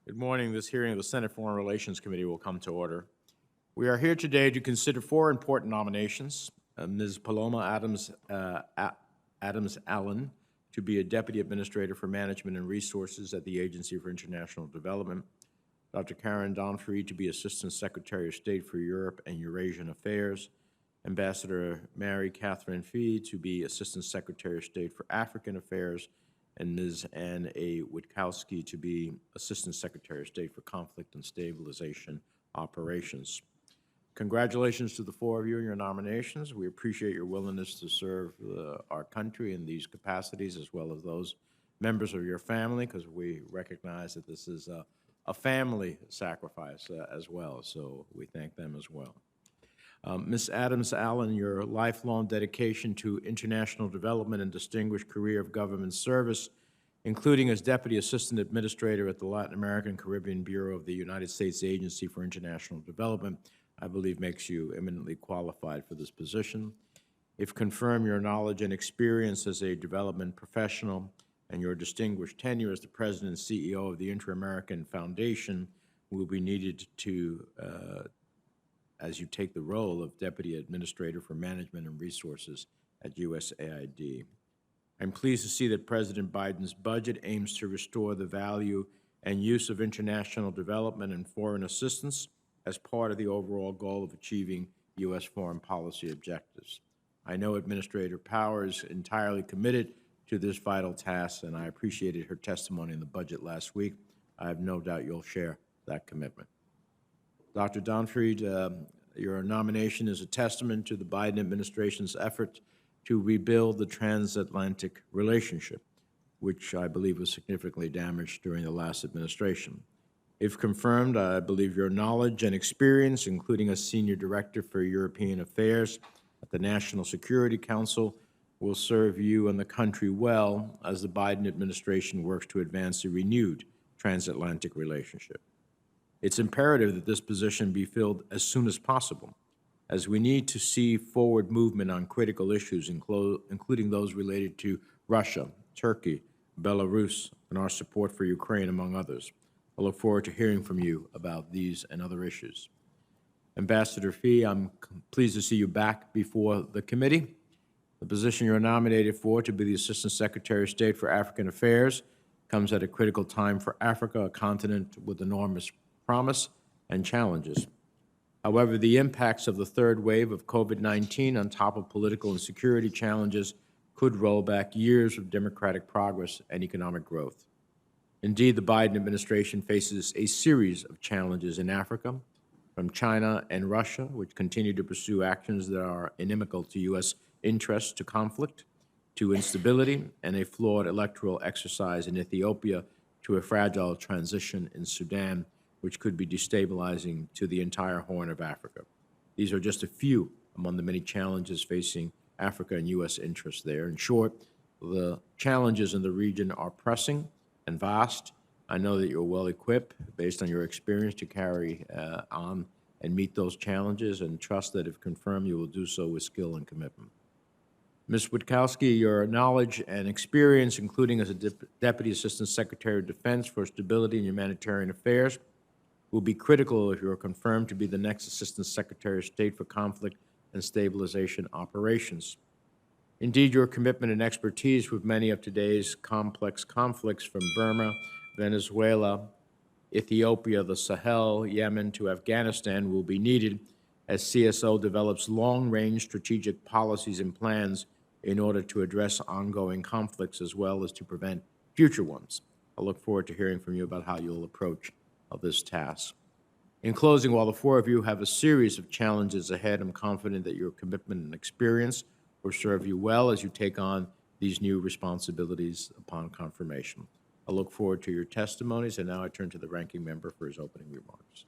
Good morning. This hearing of the Senate Foreign Relations Committee will come to order. We are here today to consider four important nominations. Ms. Paloma Adams Allen to be a Deputy Administrator for Management and Resources at the Agency for International Development, Dr. Karen Donfried to be Assistant Secretary of State for Europe and Eurasian Affairs, Ambassador Mary Catherine Phee to be Assistant Secretary of State for African Affairs, and Ms. Anne A. Witkowsky to be Assistant Secretary of State for Conflict and Stabilization Operations. Congratulations to the four of you in your nominations. We appreciate your willingness to serve our country in these capacities, as well as those members of your family, because we recognize that this is a family sacrifice as well, so we thank them as well. Ms. Adams Allen, your lifelong dedication to international development and distinguished career of government service, including as Deputy Assistant Administrator at the Latin American Caribbean Bureau of the United States Agency for International Development, I believe makes you eminently qualified for this position. If confirmed, your knowledge and experience as a development professional and your distinguished tenure as the President and CEO of the Inter-American Foundation will be needed to as you take the role of Deputy Administrator for Management and Resources at USAID. I'm pleased to see that President Biden's budget aims to restore the value and use of international development and foreign assistance as part of the overall goal of achieving U.S. foreign policy objectives. I know Administrator Power is entirely committed to this vital task, and I appreciated her testimony in the budget last week. I have no doubt you'll share that commitment. Dr. Donfried, your nomination is a testament to the Biden administration's effort to rebuild the transatlantic relationship, which I believe was significantly damaged during the last administration. If confirmed, I believe your knowledge and experience, including as Senior Director for European Affairs at the National Security Council, will serve you and the country well as the Biden administration works to advance a renewed transatlantic relationship. It's imperative that this position be filled as soon as possible, as we need to see forward movement on critical issues, including those related to Russia, Turkey, Belarus, and our support for Ukraine, among others. I look forward to hearing from you about these and other issues. Ambassador Phee, I'm pleased to see you back before the committee. The position you're nominated for to be the Assistant Secretary of State for African Affairs comes at a critical time for Africa, a continent with enormous promise and challenges. However, the impacts of the third wave of COVID-19 on top of political and security challenges could roll back years of democratic progress and economic growth. Indeed, the Biden administration faces a series of challenges in Africa, from China and Russia, which continue to pursue actions that are inimical to U.S. interests, to conflict, to instability, and a flawed electoral exercise in Ethiopia, to a fragile transition in Sudan, which could be destabilizing to the entire Horn of Africa. These are just a few among the many challenges facing Africa and U.S. interests there. In short, the challenges in the region are pressing and vast. I know that you're well equipped, based on your experience, to carry on and meet those challenges, and trust that if confirmed, you will do so with skill and commitment. Ms. Witkowsky, your knowledge and experience, including as a Deputy Assistant Secretary of Defense for Stability and Humanitarian Affairs, will be critical if you are confirmed to be the next Assistant Secretary of State for Conflict and Stabilization Operations. Indeed, your commitment and expertise with many of today's complex conflicts, from Burma, Venezuela, Ethiopia, the Sahel, Yemen, to Afghanistan, will be needed as CSO develops long-range strategic policies and plans in order to address ongoing conflicts as well as to prevent future ones. I look forward to hearing from you about how you'll approach this task. In closing, while the four of you have a series of challenges ahead, I'm confident that your commitment and experience will serve you well as you take on these new responsibilities upon confirmation. I look forward to your testimonies, and now I turn to the ranking member for his opening remarks.